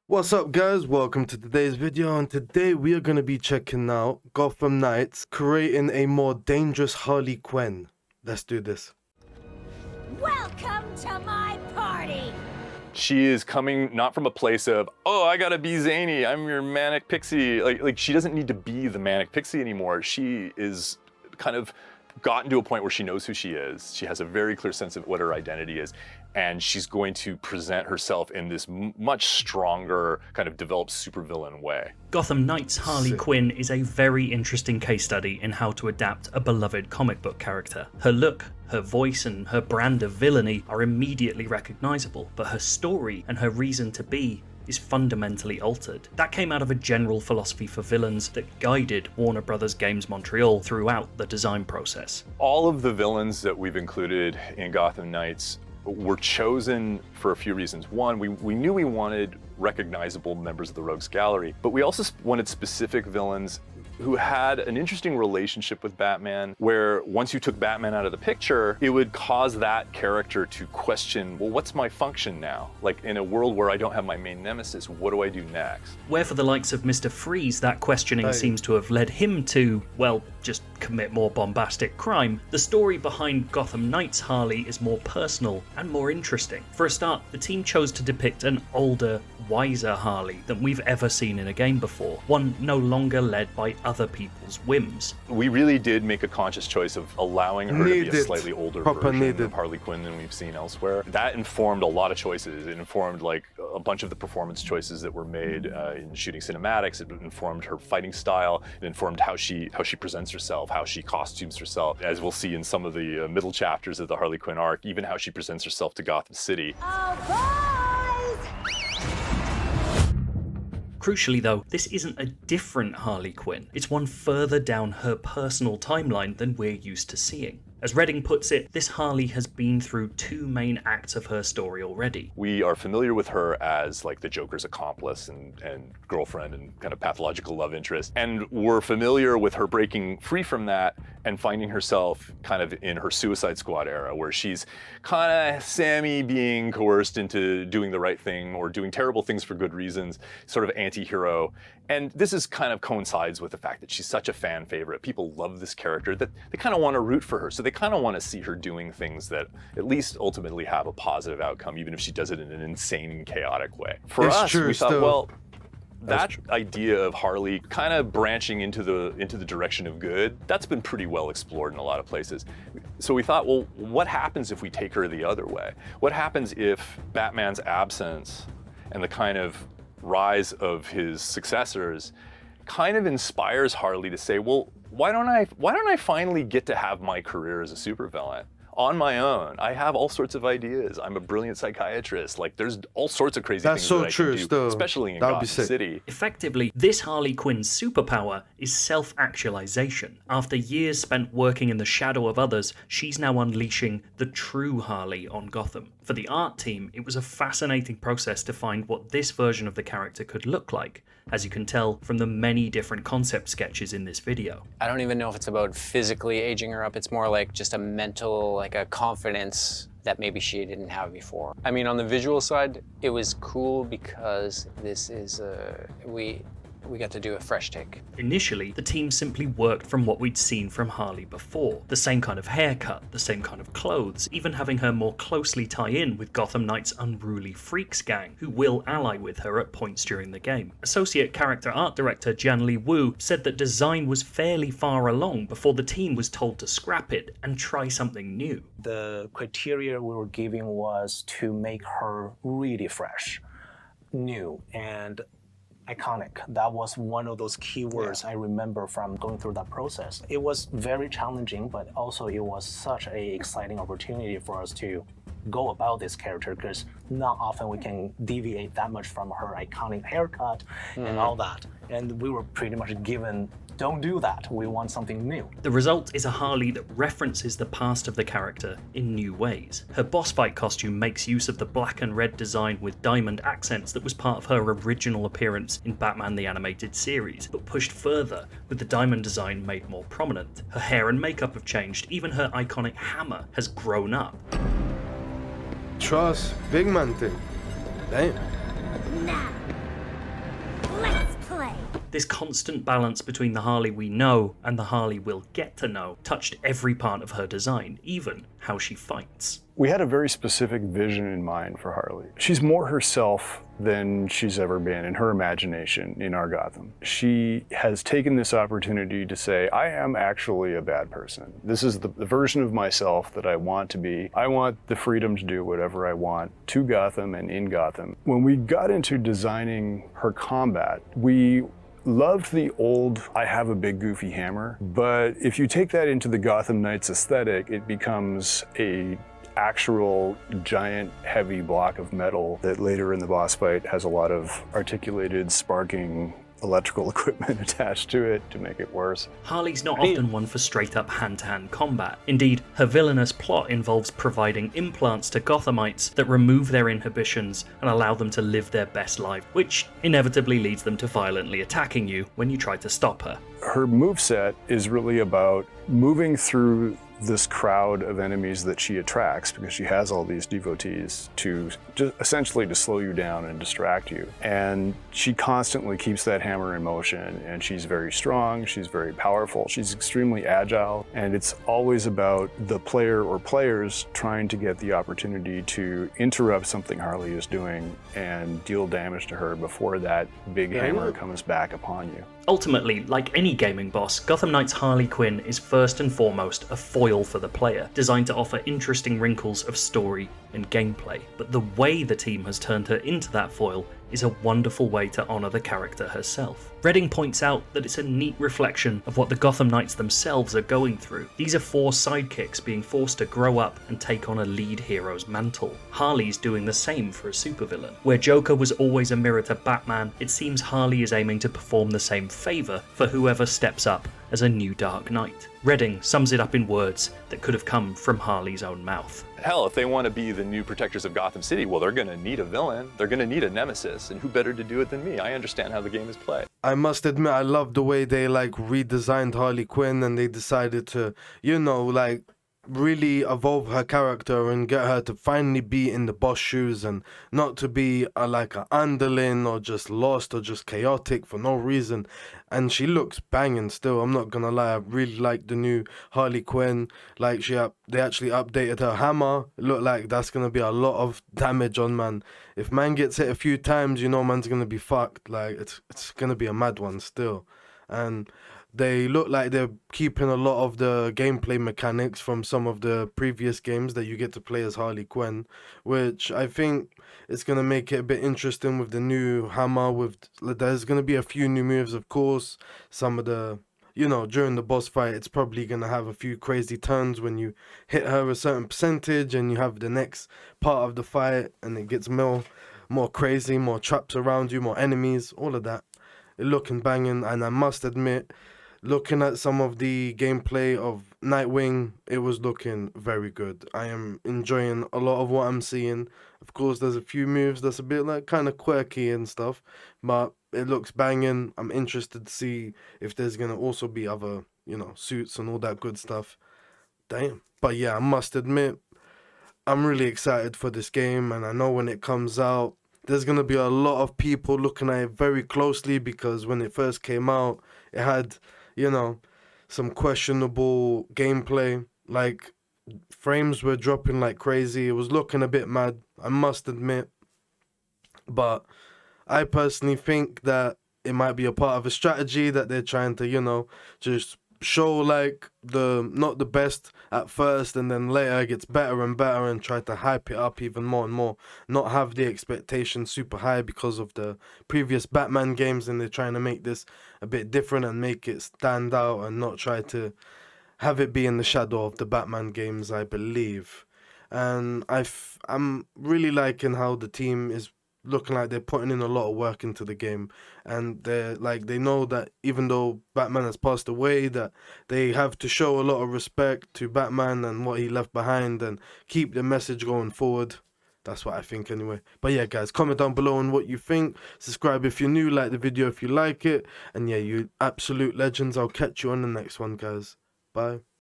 What's up guys, welcome to today's video, and today we are going to be checking out Gotham Knights creating a more dangerous Harley Quinn. Let's do this. Welcome to my party! She is coming not from a place of, oh, I gotta be zany, I'm your manic pixie. Like she doesn't need to be the manic pixie anymore. She is kind of gotten to a point where she knows who she is. She has a very clear sense of what her identity is, and she's going to present herself in this much stronger, kind of developed supervillain way. Gotham Knights Harley Quinn is a very interesting case study in how to adapt a beloved comic book character. Her look, her voice, and her brand of villainy are immediately recognizable, but her story and her reason to be is fundamentally altered. That came out of a general philosophy for villains that guided Warner Bros. Games Montreal throughout the design process. All of the villains that we've included in Gotham Knights were chosen for a few reasons. One, we knew we wanted recognizable members of the Rogues Gallery, but we also wanted specific villains who had an interesting relationship with Batman, where once you took Batman out of the picture, it would cause that character to question, well, what's my function now? Like, in a world where I don't have my main nemesis, what do I do next? Where for the likes of Mr. Freeze, that questioning seems to have led him to, well, just commit more bombastic crime, the story behind Gotham Knights Harley is more personal and more interesting. For a start, the team chose to depict an older, wiser Harley than we've ever seen in a game before, one no longer led by other people's whims. We really did make a conscious choice of allowing her to be a slightly older version of Harley Quinn than we've seen elsewhere. That informed a lot of choices. It informed like a bunch of the performance choices that were made in shooting cinematics. It informed her fighting style. It informed how she presents herself, how she costumes herself. As we'll see in some of the middle chapters of the Harley Quinn arc, even how she presents herself to Gotham City. Oh, boys! Crucially though, this isn't a different Harley Quinn, it's one further down her personal timeline than we're used to seeing. As Redding puts it, this Harley has been through two main acts of her story already. We are familiar with her as like the Joker's accomplice and girlfriend and kind of pathological love interest. And we're familiar with her breaking free from that and finding herself kind of in her Suicide Squad era, where she's kind of Sammy being coerced into doing the right thing or doing terrible things for good reasons, sort of anti-hero. And this is kind of coincides with the fact that she's such a fan favorite. People love this character that they kind of want to root for her. So they kind of want to see her doing things that at least ultimately have a positive outcome, even if she does it in an insane and chaotic way. For us, we thought, well, that idea of Harley kind of branching into the direction of good, that's been pretty well explored in a lot of places. So we thought, well, what happens if we take her the other way? What happens if Batman's absence and the kind of rise of his successors kind of inspires Harley to say, well, why don't I finally get to have my career as a supervillain on my own? I have all sorts of ideas. I'm a brilliant psychiatrist. Like, there's all sorts of crazy things that I can do, especially in Gotham City. Effectively, this Harley Quinn's superpower is self-actualization. After years spent working in the shadow of others, she's now unleashing the true Harley on Gotham. For the art team, it was a fascinating process to find what this version of the character could look like, as you can tell from the many different concept sketches in this video. I don't even know if it's about physically aging her up. It's more like just a mental, like a confidence that maybe she didn't have before. I mean, on the visual side, it was cool because this is we got to do a fresh take. Initially, the team simply worked from what we'd seen from Harley before. The same kind of haircut, the same kind of clothes, even having her more closely tie in with Gotham Knights' unruly freaks gang, who will ally with her at points during the game. Associate character art director Jian-Li Wu said that design was fairly far along before the team was told to scrap it and try something new. The criteria we were giving was to make her really fresh, new, and iconic. That was one of those keywords I remember from going through that process. It was very challenging, but also it was such an exciting opportunity for us to go about this character, because not often we can deviate that much from her iconic haircut and all that. And we were pretty much given, don't do that, we want something new. The result is a Harley that references the past of the character in new ways. Her boss fight costume makes use of the black and red design with diamond accents that was part of her original appearance in Batman the Animated Series, but pushed further with the diamond design made more prominent. Her hair and makeup have changed, even her iconic hammer has grown up. Trust, big man thing. Damn. Now, This constant balance between the Harley we know and the Harley we'll get to know touched every part of her design, even how she fights. We had a very specific vision in mind for Harley. She's more herself than she's ever been in her imagination in our Gotham. She has taken this opportunity to say, I am actually a bad person. This is the version of myself that I want to be. I want the freedom to do whatever I want to Gotham and in Gotham. When we got into designing her combat, we loved the old, I have a big goofy hammer, but if you take that into the Gotham Knights aesthetic, it becomes a actual giant heavy block of metal that later in the boss fight has a lot of articulated sparking electrical equipment attached to it to make it worse. Harley's not often one for straight up hand-to-hand combat. Indeed, her villainous plot involves providing implants to Gothamites that remove their inhibitions and allow them to live their best life, which inevitably leads them to violently attacking you when you try to stop her. Her moveset is really about moving through this crowd of enemies that she attracts, because she has all these devotees, to just essentially to slow you down and distract you. And she constantly keeps that hammer in motion, and she's very strong, she's very powerful, she's extremely agile, and it's always about the player or players trying to get the opportunity to interrupt something Harley is doing and deal damage to her before that big hammer comes back upon you. Ultimately, like any gaming boss, Gotham Knights' Harley Quinn is first and foremost a foil for the player, designed to offer interesting wrinkles of story and gameplay. But the way the team has turned her into that foil is a wonderful way to honour the character herself. Redding points out that it's a neat reflection of what the Gotham Knights themselves are going through. These are 4 sidekicks being forced to grow up and take on a lead hero's mantle. Harley's doing the same for a supervillain. Where Joker was always a mirror to Batman, it seems Harley is aiming to perform the same favour for whoever steps up as a new Dark Knight. Redding sums it up in words that could have come from Harley's own mouth. Hell, if they want to be the new protectors of Gotham City, well, they're going to need a villain. They're going to need a nemesis, and who better to do it than me? I understand how the game is played. I must admit, I love the way they redesigned Harley Quinn, and they decided to, really evolve her character and get her to finally be in the boss shoes and not to be like an underling or just lost or just chaotic for no reason. And she looks banging still, I'm not gonna lie. I really like the new Harley Quinn. They actually updated her hammer. It looked like that's gonna be a lot of damage on man. If man gets hit a few times, man's gonna be fucked. It's gonna be a mad one still. And they look like they're keeping a lot of the gameplay mechanics from some of the previous games that you get to play as Harley Quinn, which I think is going to make it a bit interesting with the new hammer. There's going to be a few new moves, of course. Some of the, during the boss fight, it's probably going to have a few crazy turns when you hit her a certain percentage and you have the next part of the fight and it gets more crazy, more traps around you, more enemies, all of that. It looking banging, and I must admit, looking at some of the gameplay of Nightwing, it was looking very good. I am enjoying a lot of what I'm seeing. Of course, there's a few moves that's a bit kind of quirky and stuff, but it looks banging. I'm interested to see if there's going to also be other, suits and all that good stuff. Damn. But yeah, I must admit, I'm really excited for this game, and I know when it comes out, there's going to be a lot of people looking at it very closely, because when it first came out, it had, some questionable gameplay. Frames were dropping like crazy. It was looking a bit mad, I must admit. But I personally think that it might be a part of a strategy that they're trying to, just show not the best at first, and then later it gets better and better, and try to hype it up even more and more, not have the expectations super high because of the previous Batman games, and they're trying to make this a bit different and make it stand out and not try to have it be in the shadow of the Batman games, I believe. And I'm really liking how the team is looking like they're putting in a lot of work into the game, and they know that even though Batman has passed away, that they have to show a lot of respect to Batman and what he left behind and keep the message going forward. That's what I think anyway. But yeah, guys, comment down below on what you think. Subscribe if you're new, like the video if you like it, and yeah, you absolute legends. I'll catch you on the next one, guys. Bye.